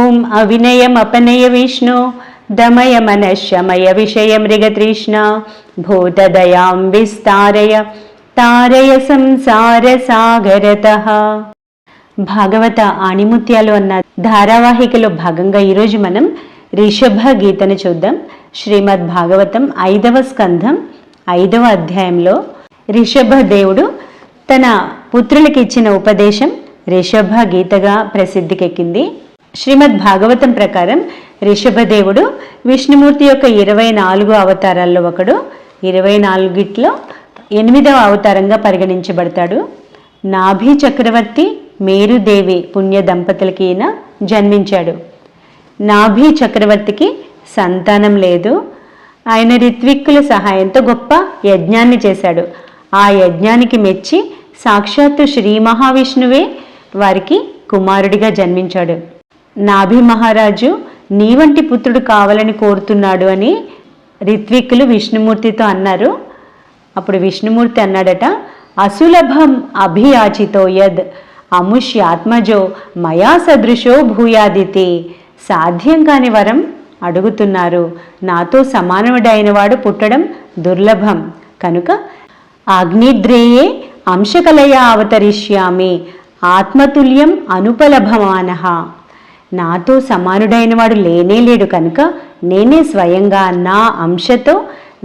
ఓం అవినయమపనయ విష్ణు దమయ మనశమయ విషయ మృగతృష్ణ భూతదయాం విస్తారయ తారయ సంసార సాగరతః. భాగవత ఆణిముత్యాలు అన్న ధారావాహికలో భాగంగా ఈరోజు మనం రిషభ గీతను చూద్దాం. శ్రీమద్ భాగవతం 5వ స్కంధం 5వ అధ్యాయంలో రిషభ దేవుడు తన పుత్రులకి ఇచ్చిన ఉపదేశం రిషభ గీతగా ప్రసిద్ధికెక్కింది. శ్రీమద్ భాగవతం ప్రకారం రిషభదేవుడు విష్ణుమూర్తి యొక్క 24 అవతారాల్లో ఒకడు. 24లో 8వ అవతారంగా పరిగణించబడతాడు. నాభి చక్రవర్తి మేరుదేవి పుణ్య దంపతులకి ఈయన జన్మించాడు. నాభి చక్రవర్తికి సంతానం లేదు. ఆయన రిత్విక్కుల సహాయంతో గొప్ప యజ్ఞాన్ని చేశాడు. ఆ యజ్ఞానికి మెచ్చి సాక్షాత్తు శ్రీ మహావిష్ణువే వారికి కుమారుడిగా జన్మించాడు. నాభి మహారాజు నీ వంటి పుత్రుడు కావాలని కోరుతున్నాడు అని రిత్విక్కులు విష్ణుమూర్తితో అన్నారు. అప్పుడు విష్ణుమూర్తి అన్నాడట, అసులభం అభియాచితో యద్ అముష్యాత్మజో మయా సదృశో భూయాదితి. సాధ్యం కాని వరం అడుగుతున్నారు, నాతో సమానముడైన వాడు పుట్టడం దుర్లభం కనుక అగ్నిద్రేయే అంశకలయా అవతరిష్యామి ఆత్మతుల్యం అనుపలభమానః. నాతో సమానుడైన వాడు లేనేలేడు కనుక నేనే స్వయంగా నా అంశతో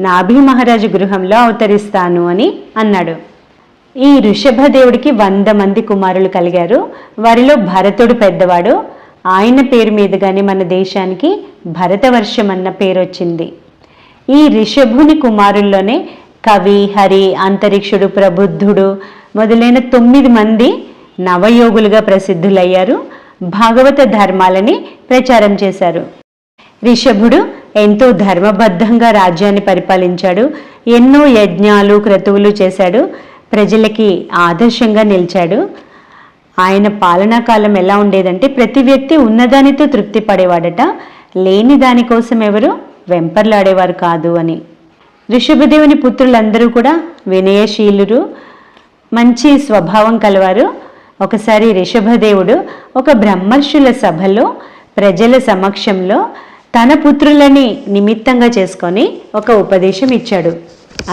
నాభి మహారాజు గృహంలో అవతరిస్తాను అని అన్నాడు. ఈ ఋషభదేవుడికి 100 మంది కుమారులు కలిగారు. వారిలో భరతుడు పెద్దవాడు. ఆయన పేరు మీదుగానే మన దేశానికి భరతవర్షం అన్న పేరు వచ్చింది. ఈ రిషభుని కుమారుల్లోనే కవి, హరి, అంతరిక్షుడు, ప్రబుద్ధుడు మొదలైన 9 మంది నవయోగులుగా ప్రసిద్ధులయ్యారు. భాగవత ధర్మాలని ప్రచారం చేశారు. రిషభుడు ఎంతో ధర్మబద్ధంగా రాజ్యాన్ని పరిపాలించాడు. ఎన్నో యజ్ఞాలు, క్రతువులు చేశాడు. ప్రజలకి ఆదర్శంగా నిలిచాడు. ఆయన పాలనా కాలం ఎలా ఉండేదంటే ప్రతి వ్యక్తి ఉన్నదానితో తృప్తి పడేవాడట, లేని దానికోసం ఎవరు వెంపర్లాడేవారు కాదు అని. ఋషభదేవుని పుత్రులందరూ కూడా వినయశీలురు, మంచి స్వభావం కలవారు. ఒకసారి రిషభదేవుడు ఒక బ్రహ్మర్షుల సభలో ప్రజల సమక్షంలో తన పుత్రులని నిమిత్తంగా చేసుకొని ఒక ఉపదేశం ఇచ్చాడు.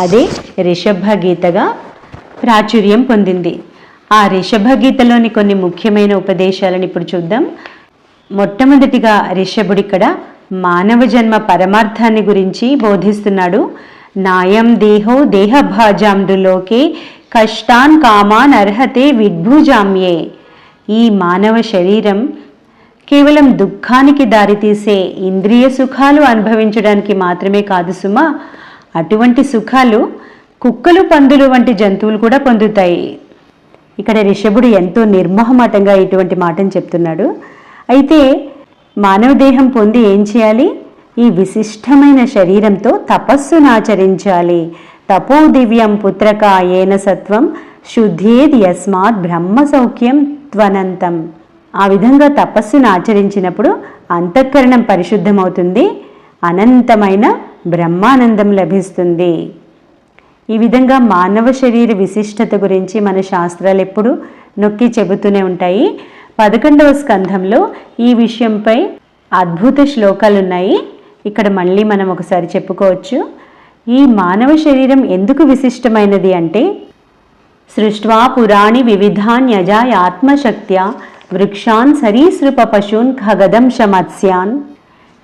అదే రిషభ గీతగా ప్రాచుర్యం పొందింది. ఆ రిషభ గీతలోని కొన్ని ముఖ్యమైన ఉపదేశాలను ఇప్పుడు చూద్దాం. మొట్టమొదటిగా రిషభుడిక్కడ మానవ జన్మ పరమార్థాన్ని గురించి బోధిస్తున్నాడు. నాయం దేహో దేహభాజాంధ్రులోకే కష్టాన్ కామాన్ అర్హతే విద్భుజామ్యే. ఈ మానవ శరీరం కేవలం దుఃఖానికి దారితీసే ఇంద్రియ సుఖాలు అనుభవించడానికి మాత్రమే కాదు సుమా, అటువంటి సుఖాలు కుక్కలు, పందులు వంటి జంతువులు కూడా పొందుతాయి. ఇక్కడ రిషభుడు ఎంతో నిర్మోహమాటంగా ఇటువంటి మాటను చెప్తున్నాడు. అయితే మానవ దేహం పొంది ఏం చేయాలి? ఈ విశిష్టమైన శరీరంతో తపస్సును ఆచరించాలి. తపో దివ్యం పుత్రక ఏన సత్వం శుద్ధేద్ యస్మాత్ బ్రహ్మ సౌఖ్యం త్వనంతం. ఆ విధంగా తపస్సును ఆచరించినప్పుడు అంతఃకరణం పరిశుద్ధమవుతుంది, అనంతమైన బ్రహ్మానందం లభిస్తుంది. ఈ విధంగా మానవ శరీర విశిష్టత గురించి మన శాస్త్రాలు ఎప్పుడు నొక్కి చెబుతూనే ఉంటాయి. 11వ స్కంధంలో ఈ విషయంపై అద్భుత శ్లోకాలు ఉన్నాయి. ఇక్కడ మళ్ళీ మనం ఒకసారి చెప్పుకోవచ్చు. ఈ మానవ శరీరం ఎందుకు విశిష్టమైనది అంటే, సృష్ట్వా పురాణి వివిధాన్యజాయ ఆత్మశక్త్యా వృక్షాన్ సరీసృప పశూన్ ఖగదంశ మత్స్యాన్.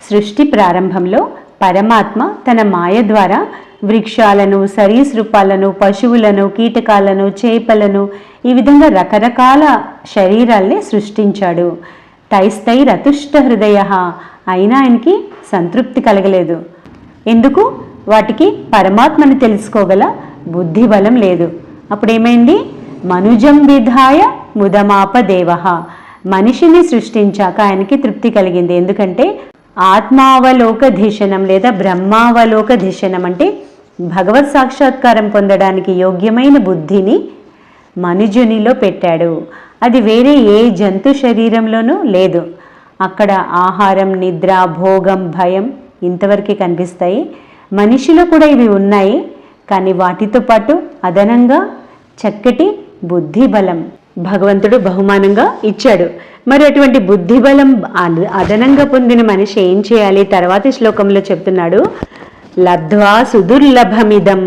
సృష్టి ప్రారంభంలో పరమాత్మ తన మాయ ద్వారా వృక్షాలను, సరీసృపాలను, పశువులను, కీటకాలను, చేపలను, ఈ విధంగా రకరకాల శరీరాల్ని సృష్టించాడు. తైస్తైరతుష్ట హృదయ. అయినా ఆయనకి సంతృప్తి కలగలేదు. ఎందుకు? వాటికి పరమాత్మను తెలుసుకోగల బుద్ధి బలం లేదు. అప్పుడేమైంది? మనుజం విధాయ ముదమాపదేవ. మనిషిని సృష్టించాక ఆయనకి తృప్తి కలిగింది. ఎందుకంటే ఆత్మావలోక ధిషణం లేదా బ్రహ్మావలోక ధిషణం అంటే భగవత్ సాక్షాత్కారం పొందడానికి యోగ్యమైన బుద్ధిని మనుజునిలో పెట్టాడు. అది వేరే ఏ జంతు శరీరంలోనూ లేదు. అక్కడ ఆహారం, నిద్ర, భోగం, భయం ఇంతవరకే కనిపిస్తాయి. మనిషిలో కూడా ఇవి ఉన్నాయి, కానీ వాటితో పాటు అదనంగా చక్కటి బుద్ధి బలం, భగవంతుడు బహుమానంగా ఇచ్చాడు. మరి అటువంటి బుద్ధిబలం అదనంగా పొందిన మనిషి ఏం చేయాలి? తర్వాతి శ్లోకంలో చెప్తున్నాడు, లబ్ధ్వా సుదుర్లభమిదం,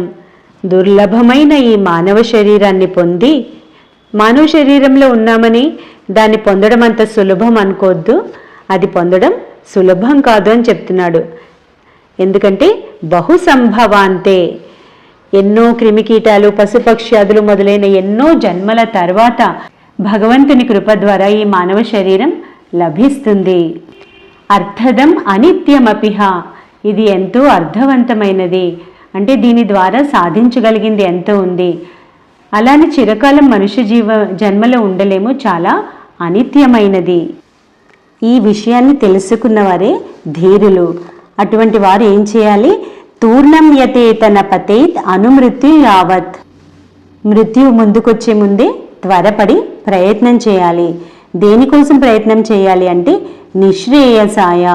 దుర్లభమైన ఈ మానవ శరీరాన్ని పొంది, మానవ శరీరంలో ఉన్నామని దాన్ని పొందడం అంత సులభం అనుకోవద్దు, అది పొందడం సులభం కాదు అని చెప్తున్నాడు. ఎందుకంటే బహు సంభవాంతే, ఎన్నో క్రిమికీటాలు పశుపక్ష్యాదులు మొదలైన ఎన్నో జన్మల తర్వాత భగవంతుని కృప ద్వారా ఈ మానవ శరీరం లభిస్తుంది. అర్థదం అనిత్యమపిహ, ఇది ఎంతో అర్థవంతమైనది, అంటే దీని ద్వారా సాధించగలిగింది ఎంతో ఉంది. అలానే చిరకాలం మనుష్య జన్మలో ఉండలేము, చాలా అనిత్యమైనది. ఈ విషయాన్ని తెలుసుకున్న వారే ధీరులు. అటువంటి వారు ఏం చేయాలి? తూర్ణం యతేతన పతేత్ అనుమృత్యు యావత్, మృత్యువు ముందుకొచ్చే ముందే త్వరపడి ప్రయత్నం చేయాలి. దేనికోసం ప్రయత్నం చేయాలి అంటే నిశ్రేయసాయ,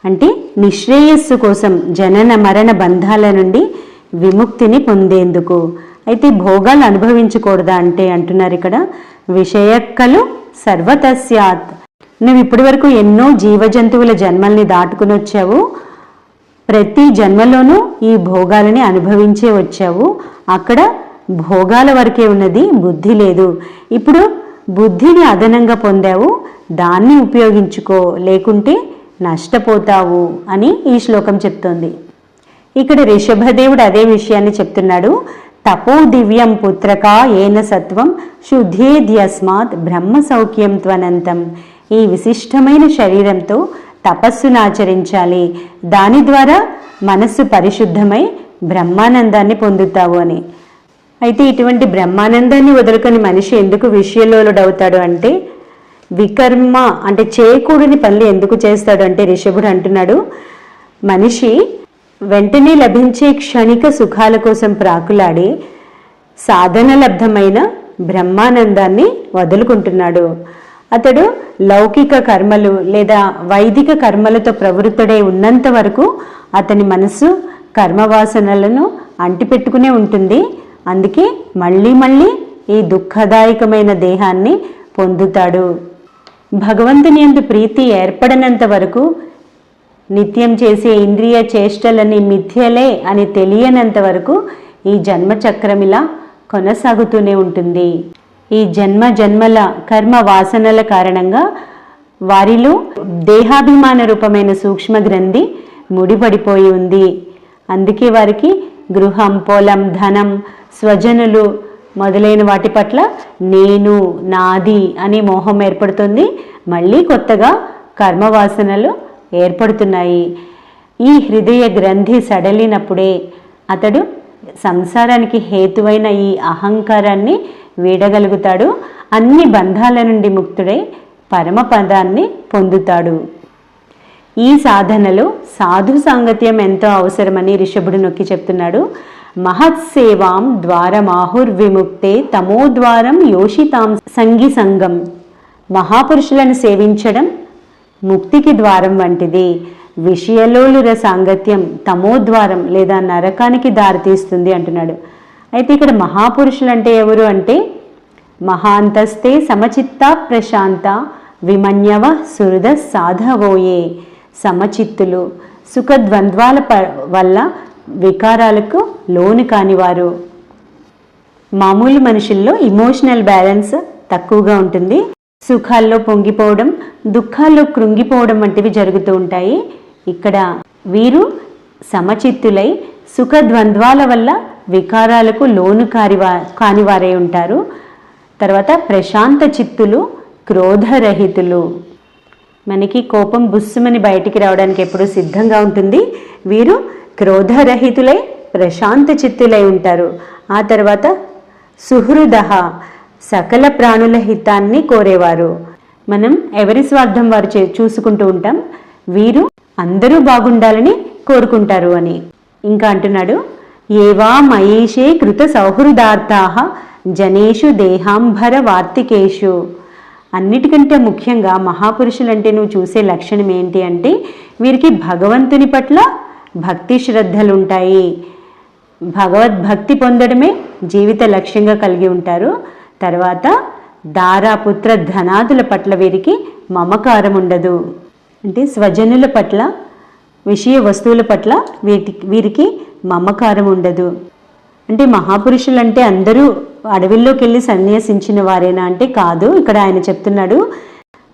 అంటే నిశ్రేయస్సు కోసం, జనన మరణ బంధాల నుండి విముక్తిని పొందేందుకు. అయితే భోగాలు అనుభవించకూడదా అంటే అంటున్నారు ఇక్కడ, విషయక్కలు సర్వతస్యాత్, నువ్వు ఇప్పటి వరకు ఎన్నో జీవజంతువుల జన్మల్ని దాటుకుని వచ్చావు, ప్రతి జన్మలోనూ ఈ భోగాలని అనుభవించే వచ్చావు, అక్కడ భోగాల వరకే ఉన్నది, బుద్ధి లేదు. ఇప్పుడు బుద్ధిని అదనంగా పొందావు, దాన్ని ఉపయోగించుకో, లేకుంటే నష్టపోతావు అని ఈ శ్లోకం చెప్తోంది. ఇక్కడ రిషభదేవుడు అదే విషయాన్ని చెప్తున్నాడు. తపో దివ్యం పుత్రకా ఏన సత్వం శుద్ధేద్యస్మాత్ బ్రహ్మ సౌఖ్యం త్వనంతం, ఈ విశిష్టమైన శరీరంతో తపస్సును ఆచరించాలి, దాని ద్వారా మనస్సు పరిశుద్ధమై బ్రహ్మానందాన్ని పొందుతావు అని. అయితే ఇటువంటి బ్రహ్మానందాన్ని వదులుకొని మనిషి ఎందుకు విషయలోలుడవుతాడు అంటే, వికర్మ అంటే చేయకూడని పనులు ఎందుకు చేస్తాడు అంటే, రిషభుడు అంటున్నాడు, మనిషి వెంటనే లభించే క్షణిక సుఖాల కోసం ప్రాకులాడి సాధనలబ్ధమైన బ్రహ్మానందాన్ని వదులుకుంటున్నాడు. అతడు లౌకిక కర్మలు లేదా వైదిక కర్మలతో ప్రవృత్తుడై ఉన్నంత వరకు అతని మనసు కర్మవాసనలను అంటిపెట్టుకునే ఉంటుంది. అందుకే మళ్ళీ మళ్ళీ ఈ దుఃఖదాయకమైన దేహాన్ని పొందుతాడు. భగవంతుని యందు ప్రీతి ఏర్పడనంత వరకు, నిత్యం చేసే ఇంద్రియ చేష్టలని మిథ్యలే అని తెలియనంత వరకు ఈ జన్మచక్రం ఇలా కొనసాగుతూనే ఉంటుంది. ఈ జన్మ జన్మల కర్మ వాసనల కారణంగా వారిలో దేహాభిమాన రూపమైన సూక్ష్మ గ్రంథి ముడిపడిపోయి ఉంది. అందుకే వారికి గృహం, పొలం, ధనం, స్వజనులు మొదలైన వాటి పట్ల నేను, నాది అనే మోహం ఏర్పడుతుంది. మళ్ళీ కొత్తగా కర్మవాసనలు ఏర్పడుతున్నాయి. ఈ హృదయ గ్రంథి సడలినప్పుడే అతడు సంసారానికి హేతువైన ఈ అహంకారాన్ని వీడగలుగుతాడు. అన్ని బంధాల నుండి ముక్తుడై పరమపదాన్ని పొందుతాడు. ఈ సాధనలో సాధు సాంగత్యం ఎంతో అవసరమని రిషభుడు నొక్కి చెప్తున్నాడు. మహత్సేవాం ద్వారమాహుర్విముక్తే తమోద్వారం యోషితాం సంగి సంగం, మహాపురుషులను సేవించడం ముక్తికి ద్వారం వంటిది. విషయలోలుర సాంగత్యం తమోద్వారం లేదా నరకానికి దారితీస్తుంది అంటున్నాడు. అయితే ఇక్కడ మహాపురుషులు అంటే ఎవరు అంటే, మహాంతస్తే సమచిత్త ప్రశాంత విమన్యవ సుహృద సాధవోయే, సమచిత్తులు, సుఖద్వంద్వాల వల్ల వికారాలకు లోను కానివారు. మామూలు మనుషుల్లో ఇమోషనల్ బ్యాలెన్స్ తక్కువగా ఉంటుంది. సుఖాల్లో పొంగిపోవడం, దుఃఖాల్లో కృంగిపోవడం వంటివి జరుగుతూ ఉంటాయి. ఇక్కడ వీరు సమచిత్తులై సుఖద్వంద్వాల వల్ల వికారాలకు లోను కానివారై ఉంటారు. తర్వాత ప్రశాంత చిత్తులు, క్రోధరహితులు. మనకి కోపం బుస్సుమని బయటికి రావడానికి ఎప్పుడూ సిద్ధంగా ఉంటుంది. వీరు క్రోధరహితులై ప్రశాంత చిత్తులై ఉంటారు. ఆ తర్వాత సుహృద, సకల ప్రాణుల హితాన్ని కోరేవారు. మనం ఎవరి స్వార్థం వారు చూసుకుంటూ ఉంటాం, వీరు అందరూ బాగుండాలని కోరుకుంటారు అని. ఇంకా అంటున్నాడు, ఏవా మయేషే కృత సౌహృదార్థాః జనేషు దేహాంబర వార్తికేషు. అన్నిటికంటే ముఖ్యంగా మహాపురుషులంటే నువ్వు చూసే లక్షణం ఏంటి అంటే, వీరికి భగవంతుని పట్ల భక్తి శ్రద్ధలు ఉంటాయి. భగవద్భక్తి పొందడమే జీవిత లక్ష్యంగా కలిగి ఉంటారు. తర్వాత దారాపుత్ర ధనాదుల పట్ల వీరికి మమకారం ఉండదు. అంటే స్వజనుల పట్ల, విషయ వస్తువుల పట్ల వీరికి మమకారం ఉండదు. అంటే మహాపురుషులు అంటే అందరూ అడవిల్లోకి వెళ్ళి సన్యాసించిన వారేనా అంటే కాదు. ఇక్కడ ఆయన చెప్తున్నాడు,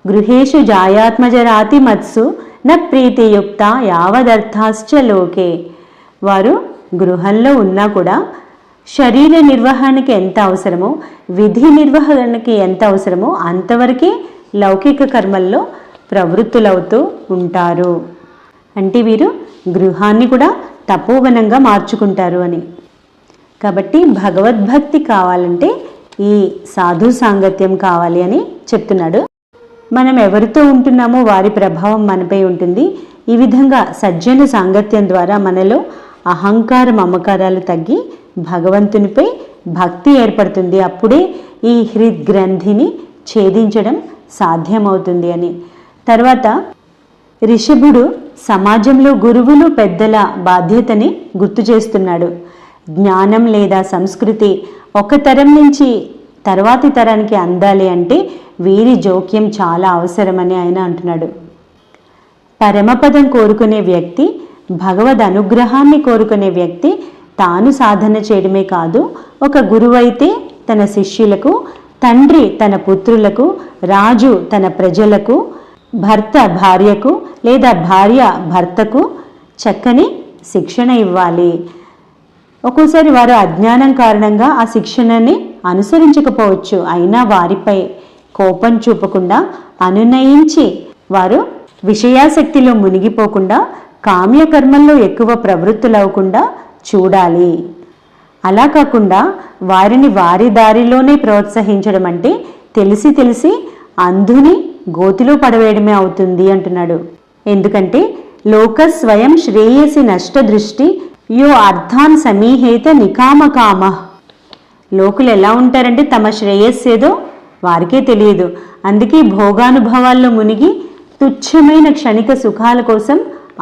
గృహేషు జాయాత్మజరాతి మత్సు న ప్రీతియుక్త యావదర్థాశ్చ లోకే. వారు గృహంలో ఉన్నా కూడా శరీర నిర్వహణకి ఎంత అవసరమో, విధి నిర్వహణకి ఎంత అవసరమో అంతవరకే లౌకిక కర్మల్లో ప్రవృత్తులవుతూ ఉంటారు. అంటే వీరు గృహాన్ని కూడా తపోవనంగా మార్చుకుంటారు అని. కాబట్టి భగవద్భక్తి కావాలంటే ఈ సాధు సాంగత్యం కావాలి అని చెప్తున్నాడు. మనం ఎవరితో ఉంటున్నామో వారి ప్రభావం మనపై ఉంటుంది. ఈ విధంగా సజ్జన సాంగత్యం ద్వారా మనలో అహంకార మమకారాలు తగ్గి భగవంతునిపై భక్తి ఏర్పడుతుంది. అప్పుడే ఈ హృద్గ్రంథిని ఛేదించడం సాధ్యమవుతుంది అని. తర్వాత రిషభుడు సమాజంలో గురువులు పెద్దల బాధ్యతని గుర్తు చేస్తున్నాడు. జ్ఞానం లేదా సంస్కృతి ఒక తరం నుంచి తర్వాతి తరానికి అందాలి అంటే వీరి జోక్యం చాలా అవసరమని ఆయన అంటున్నాడు. పరమపదం కోరుకునే వ్యక్తి, భగవద్ అనుగ్రహాన్ని కోరుకునే వ్యక్తి తాను సాధన చేయడమే కాదు, ఒక గురువైతే తన శిష్యులకు, తండ్రి తన పుత్రులకు, రాజు తన ప్రజలకు, భర్త భార్యకు లేదా భార్య భర్తకు చక్కని శిక్షణ ఇవ్వాలి. ఒక్కోసారి వారు అజ్ఞానం కారణంగా ఆ శిక్షణని అనుసరించకపోవచ్చు. అయినా వారిపై కోపం చూపకుండా అనునయించి వారు విషయాసక్తిలో మునిగిపోకుండా కామ్యకర్మల్లో ఎక్కువ ప్రవృత్తులవ్వకుండా చూడాలి. అలా కాకుండా వారిని వారి దారిలోనే ప్రోత్సహించడం అంటే తెలిసి తెలిసి అంధుని గోతిలో పడవేయడమే అవుతుంది అంటున్నాడు. ఎందుకంటే లోక స్వయం శ్రేయసి నష్ట దృష్టి యో అర్థాన్ సమీహేత నికామకామ. లోకులు ఎలా ఉంటారంటే తమ శ్రేయస్సేదో వారికే తెలియదు. అందుకే భోగానుభవాల్లో మునిగి తుచ్చమైన క్షణిక సుఖాల కోసం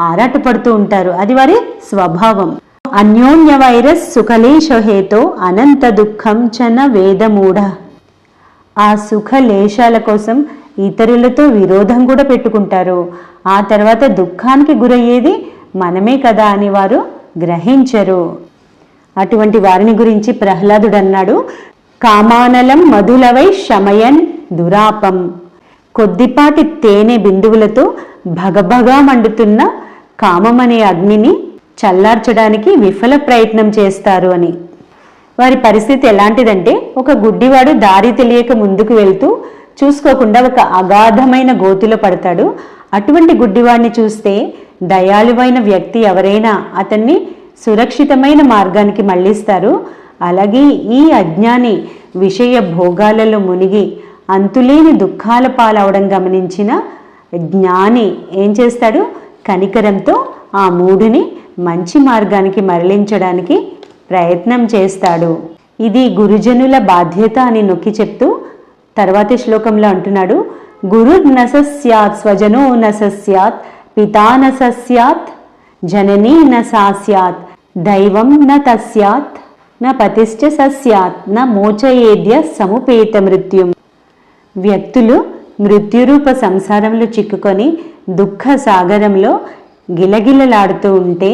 ఆరాటపడుతూ ఉంటారు. అది వారి స్వభావం. అన్యోన్య వైరస్ సుఖలేశహేతో అనంత దుఃఖం చన వేదమూఢ. ఆ సుఖలేశాల కోసం ఇతరులతో విరోధం కూడా పెట్టుకుంటారు. ఆ తర్వాత దుఃఖానికి గురయ్యేది మనమే కదా అని వారు గ్రహించరు. అటువంటి వారిని గురించి ప్రహ్లాదుడు అన్నాడు, కామానలం మధులవై శమయన్ దురాపం. కొద్దిపాటి తేనె బిందువులతో భగభగా మండుతున్న కామమనే అగ్నిని చల్లార్చడానికి విఫల ప్రయత్నం చేస్తారు అని. వారి పరిస్థితి ఎలాంటిదంటే, ఒక గుడ్డివాడు దారి తెలియక ముందుకు వెళ్తూ చూసుకోకుండా ఒక అగాధమైన గోతిలో పడతాడు. అటువంటి గుడ్డివాడిని చూస్తే దయాళువైన వ్యక్తి ఎవరైనా అతన్ని సురక్షితమైన మార్గానికి మళ్లిస్తారు. అలాగే ఈ అజ్ఞాని విషయ భోగాలలో మునిగి అంతులేని దుఃఖాల పాలవడం గమనించిన జ్ఞాని ఏం చేస్తాడు, కనికరంతో ఆ మూఢుని మంచి మార్గానికి మరలించడానికి ప్రయత్నం చేస్తాడు. ఇది గురుజనుల బాధ్యత అని నొక్కి చెప్తూ తర్వాతి శ్లోకంలో అంటున్నాడు, గురుర్నసస్యాత్ స్వజనో నసస్యాత్ పితా నసస్యాత్ జననీ నసాస్యాత్ దైవం న తస్యాత్ న పతిశ్చ సస్యాత్ న మోచయేద్య సముపేత మృత్యుం. వ్యక్తులు మృత్యురూప సంసారంలో చిక్కుకొని దుఃఖ సాగరంలో గిలగిలలాడుతూ ఉంటే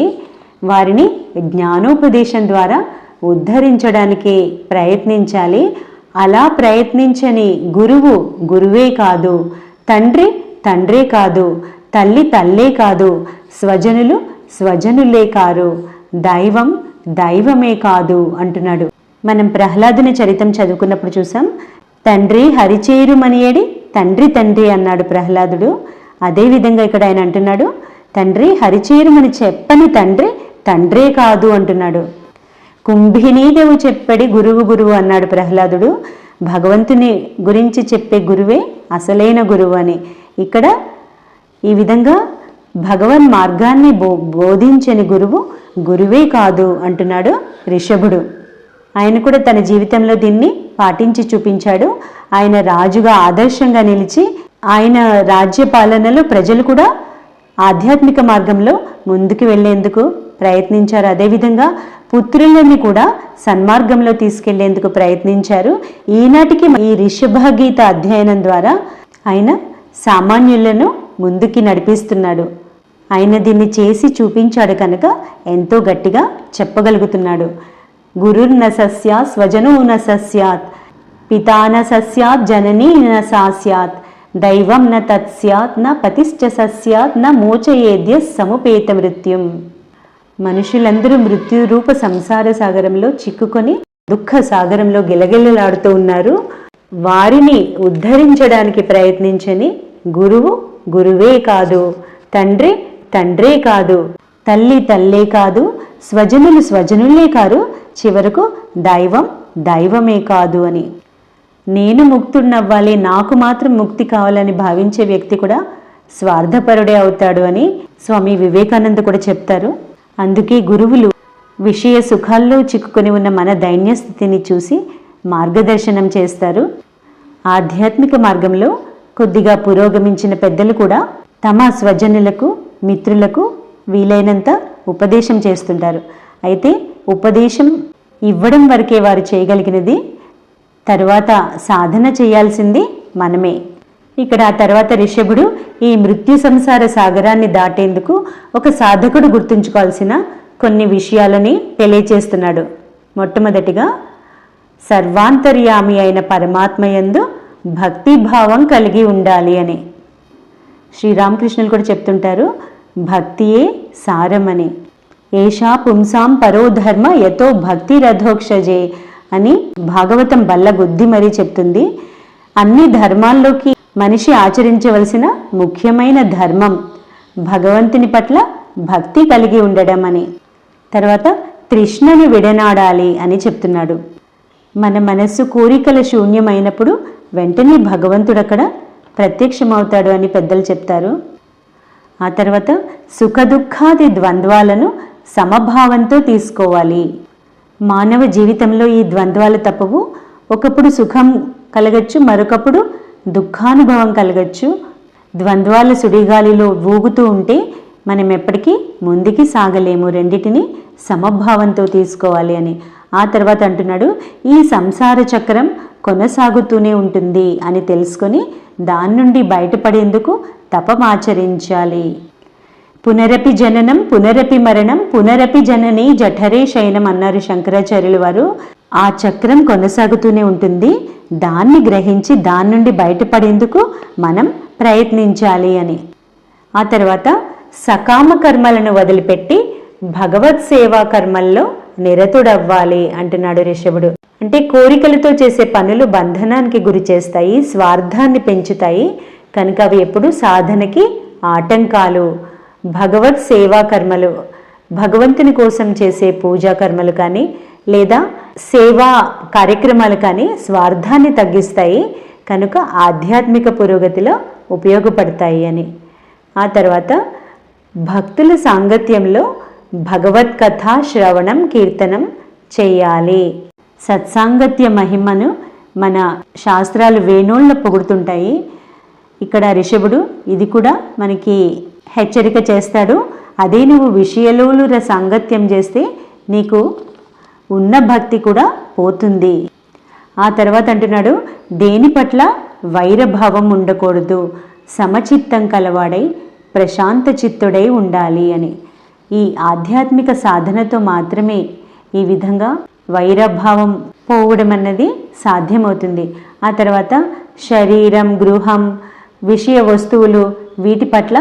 వారిని జ్ఞానోపదేశం ద్వారా ఉద్ధరించడానికి ప్రయత్నించాలి. అలా ప్రయత్నించని గురువు గురువే కాదు, తండ్రి తండ్రే కాదు, తల్లి తల్లే కాదు, స్వజనులు స్వజనులే కారు, దైవం దైవమే కాదు అంటున్నాడు. మనం ప్రహ్లాదుని చరితం చదువుకున్నప్పుడు చూసాం, తండ్రి హరిచేరుమనియడి తండ్రి తండ్రి అన్నాడు ప్రహ్లాదుడు. అదేవిధంగా ఇక్కడ ఆయన అంటున్నాడు, తండ్రి హరిచేరుమని చెప్పని తండ్రి తండ్రే కాదు అంటున్నాడు. కుంభినీదేవు చెప్పడి గురువు గురువు అన్నాడు ప్రహ్లాదుడు. భగవంతుని గురించి చెప్పే గురువే అసలైన గురువు అని. ఇక్కడ ఈ విధంగా భగవన్ మార్గాన్ని బోధించని గురువు గురువే కాదు అంటున్నాడు రిషభుడు. ఆయన కూడా తన జీవితంలో దీన్ని పాటించి చూపించాడు. ఆయన రాజుగా ఆదర్శంగా నిలిచి ఆయన రాజ్య పాలనలో ప్రజలు కూడా ఆధ్యాత్మిక మార్గంలో ముందుకు వెళ్లేందుకు ప్రయత్నించారు. అదేవిధంగా పుత్రులని కూడా సన్మార్గంలో తీసుకెళ్లేందుకు ప్రయత్నించారు. ఈనాటికి ఈ రిషభగీత అధ్యయనం ద్వారా ఆయన సామాన్యులను ముందుకి నడిపిస్తున్నాడు. ఆయన దీన్ని చేసి చూపించాడు కనుక ఎంతో గట్టిగా చెప్పగలుగుతున్నాడు. గురుర్న సస్యాత్ స్వజనో న సస్యాత్ పితాన సస్యాత్ జననీ న సాస్యాత్ దైవం న తత్స్యాత్ న పతిశ్చ సస్యాత్ న మోచయేద్య సముపేత మృత్యుం. మనుషులందరూ మృత్యురూప సంసార సాగరంలో చిక్కుకొని దుఃఖ సాగరంలో గిలగిలలాడుతూ ఉన్నారు. వారిని ఉద్ధరించడానికి ప్రయత్నించని గురువు గురువే కాదు, తండ్రి తండ్రే కాదు, తల్లి తల్లే కాదు, స్వజనులు స్వజనులే కాదు, చివరకు దైవం దైవమే కాదు అని. నేను ముక్తుడినవ్వాలి, నాకు మాత్రం ముక్తి కావాలని భావించే వ్యక్తి కూడా స్వార్థపరుడే అవుతాడు అని స్వామి వివేకానంద కూడా చెప్తారు. అందుకే గురువులు విషయ సుఖాల్లో చిక్కుకొని ఉన్న మన దైన్య స్థితిని చూసి మార్గదర్శనం చేస్తారు. ఆధ్యాత్మిక మార్గంలో కొద్దిగా పురోగమించిన పెద్దలు కూడా తమ స్వజనులకు మిత్రులకు వీలైనంత ఉపదేశం చేస్తుంటారు. అయితే ఉపదేశం ఇవ్వడం వరకే వారు చేయగలిగినది, తరువాత సాధన చేయాల్సింది మనమే. ఇక్కడ ఆ తర్వాత రిషభుడు ఈ మృత్యు సంసార సాగరాన్ని దాటేందుకు ఒక సాధకుడు గుర్తుంచుకోవాల్సిన కొన్ని విషయాలని తెలియచేస్తున్నాడు. మొట్టమొదటిగా సర్వాంతర్యామి అయిన పరమాత్మయందు భక్తిభావం కలిగి ఉండాలి అని. శ్రీరామకృష్ణులు కూడా చెప్తుంటారు, భక్తియే సారమని. ఏషా పుంసాం పరోధర్మ యతో భక్తి రథోక్షజే అని భాగవతం బల్లగుద్ది మరీ చెప్తుంది. అన్ని ధర్మాల్లోకి మనిషి ఆచరించవలసిన ముఖ్యమైన ధర్మం భగవంతుని పట్ల భక్తి కలిగి ఉండడం అని. తర్వాత తృష్ణను విడనాడాలి అని చెప్తున్నాడు. మన మనస్సు కోరికల శూన్యమైనప్పుడు వెంటనే భగవంతుడు అక్కడ ప్రత్యక్షమవుతాడు అని పెద్దలు చెప్తారు. ఆ తర్వాత సుఖదుఖాది ద్వంద్వాలను సమభావంతో తీసుకోవాలి. మానవ జీవితంలో ఈ ద్వంద్వాలు తప్పవు. ఒకప్పుడు సుఖం కలగచ్చు, మరొకప్పుడు దుఃఖానుభవం కలగచ్చు. ద్వంద్వాల సుడిగాలిలో ఊగుతూ ఉంటే మనం ఎప్పటికీ ముందుకి సాగలేము. రెండిటిని సమభావంతో తీసుకోవాలి అని. ఆ తర్వాత అంటున్నాడు, ఈ సంసార చక్రం కొనసాగుతూనే ఉంటుంది అని తెలుసుకొని దాని నుండి బయటపడేందుకు తపమాచరించాలి. పునరపి జననం పునరపి మరణం పునరపి జనని జఠరే శయనం అన్నారు శంకరాచార్యులు వారు. ఆ చక్రం కొనసాగుతూనే ఉంటుంది, దాన్ని గ్రహించి దాని నుండి బయటపడేందుకు మనం ప్రయత్నించాలి అని. ఆ తర్వాత సకామ కర్మలను వదిలిపెట్టి భగవత్ సేవా కర్మల్లో నిరతుడవ్వాలి అంటున్నాడు రిషభుడు. అంటే కోరికలతో చేసే పనులు బంధనానికి గురి చేస్తాయి, స్వార్థాన్ని పెంచుతాయి కనుక అవి ఎప్పుడు సాధనకి ఆటంకాలు. భగవత్ సేవా కర్మలు, భగవంతుని కోసం చేసే పూజా కర్మలు కానీ లేదా సేవా కార్యక్రమాలు కానీ స్వార్థాన్ని తగ్గిస్తాయి కనుక ఆధ్యాత్మిక పురోగతిలో ఉపయోగపడతాయి అని. ఆ తర్వాత భక్తుల సాంగత్యంలో భగవత్కథ శ్రవణం కీర్తనం చేయాలి. సత్సాంగత్య మహిమను మన శాస్త్రాలు వేణోళ్ళ పొగుడుతుంటాయి. ఇక్కడ రిషభుడు ఇది కూడా మనకి హెచ్చరిక చేస్తాడు. అదే నువ్వు విషయలోలుర సాంగత్యం చేస్తే నీకు ఉన్న భక్తి కూడా పోతుంది. ఆ తర్వాత అంటున్నాడు, దేని పట్ల వైరభావం ఉండకూడదు, సమచిత్తం కలవాడై ప్రశాంత చిత్తుడై ఉండాలి అని. ఈ ఆధ్యాత్మిక సాధనతో మాత్రమే ఈ విధంగా వైరభావం పోవడం అన్నది సాధ్యమవుతుంది. ఆ తర్వాత శరీరం, గృహం, విషయ వస్తువులు వీటి పట్ల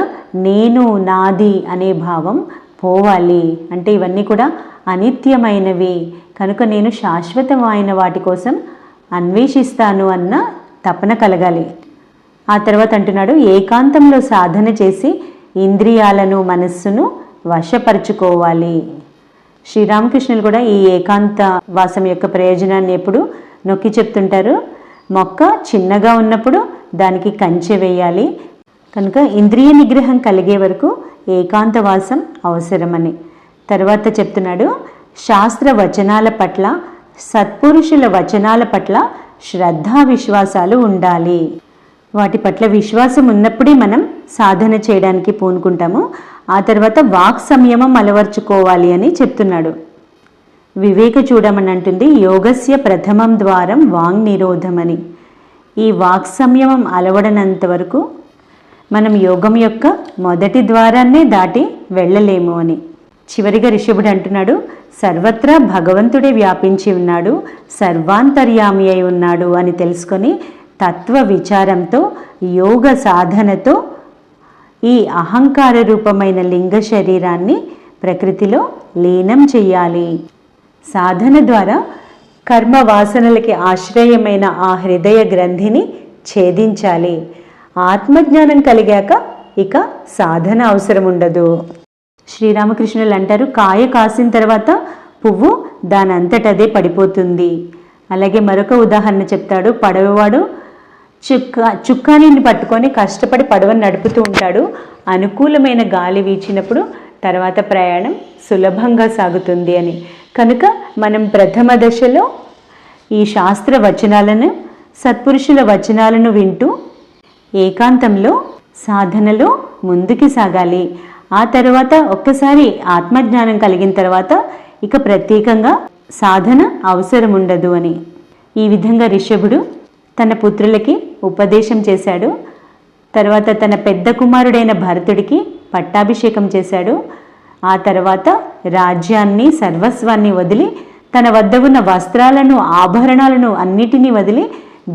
నేను నాది అనే భావం పోవాలి. అంటే ఇవన్నీ కూడా అనిత్యమైనవి కనుక నేను శాశ్వతమైన వాటి కోసం అన్వేషిస్తాను అన్న తపన కలగాలి. ఆ తర్వాత అంటున్నాడు, ఏకాంతంలో సాధన చేసి ఇంద్రియాలను మనస్సును వశపరుచుకోవాలి. శ్రీరామకృష్ణులు కూడా ఈ ఏకాంత వాసం యొక్క ప్రయోజనాన్ని ఎప్పుడు నొక్కి చెప్తుంటారు. మొక్క చిన్నగా ఉన్నప్పుడు దానికి కంచె వేయాలి కనుక ఇంద్రియ నిగ్రహం కలిగే వరకు ఏకాంతవాసం అవసరమని. తర్వాత చెప్తున్నాడు, శాస్త్ర వచనాల పట్ల, సత్పురుషుల వచనాల పట్ల శ్రద్ధా విశ్వాసాలు ఉండాలి. వాటి పట్ల విశ్వాసం ఉన్నప్పుడే మనం సాధన చేయడానికి పూనుకుంటాము. ఆ తర్వాత వాక్ సంయమం అలవర్చుకోవాలి అని చెప్తున్నాడు. వివేక చూడమని అంటుంది, యోగస్య ప్రథమం ద్వారం వాంగ్ నిరోధమని. ఈ వాక్ సంయమం అలవడనంత వరకు మనం యోగం యొక్క మొదటి ద్వారాన్నే దాటి వెళ్ళలేము అని. చివరిగా రిషభుడు అంటున్నాడు, సర్వత్రా భగవంతుడే వ్యాపించి ఉన్నాడు, సర్వాంతర్యామి అయి ఉన్నాడు అని తెలుసుకొని తత్వ విచారంతో యోగ సాధనతో ఈ అహంకార రూపమైన లింగ శరీరాన్ని ప్రకృతిలో లీనం చెయ్యాలి. సాధన ద్వారా కర్మ వాసనలకి ఆశ్రయమైన ఆ హృదయ గ్రంథిని ఛేదించాలి. ఆత్మజ్ఞానం కలిగాక ఇక సాధన అవసరం ఉండదు. శ్రీరామకృష్ణులు అంటారు, కాయ కాసిన తర్వాత పువ్వు దానంతటదే పడిపోతుంది. అలాగే మరొక ఉదాహరణ చెప్తాడు, పడవవాడు చుక్కానిని పట్టుకొని కష్టపడి పడవను నడుపుతూ ఉంటాడు. అనుకూలమైన గాలి వీచినప్పుడు తర్వాత ప్రయాణం సులభంగా సాగుతుంది అని. కనుక మనం ప్రథమ దశలో ఈ శాస్త్ర వచనాలను, సత్పురుషుల వచనాలను వింటూ ఏకాంతంలో సాధనలో ముందుకు సాగాలి. ఆ తర్వాత ఒక్కసారి ఆత్మజ్ఞానం కలిగిన తర్వాత ఇక ప్రత్యేకంగా సాధన అవసరం ఉండదు అని. ఈ విధంగా రిషభుడు తన పుత్రులకి ఉపదేశం చేశాడు. తర్వాత తన పెద్ద కుమారుడైన భరతుడికి పట్టాభిషేకం చేశాడు. ఆ తర్వాత రాజ్యాన్ని, సర్వస్వాన్ని వదిలి తన వద్ద ఉన్న వస్త్రాలను, ఆభరణాలను అన్నిటినీ వదిలి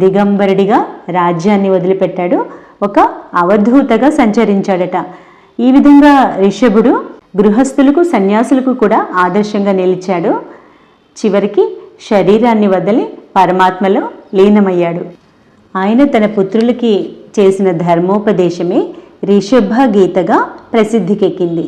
దిగంబరుడిగా రాజ్యాన్ని వదిలిపెట్టాడు. ఒక అవధూతగా సంచరించాడట. ఈ విధంగా రిషభుడు గృహస్థులకు, సన్యాసులకు కూడా ఆదర్శంగా నిలిచాడు. చివరికి శరీరాన్ని వదిలి పరమాత్మలో లీనమయ్యాడు. ఆయన తన పుత్రులకి చేసిన ధర్మోపదేశమే రిషభ గీతగా ప్రసిద్ధికెక్కింది.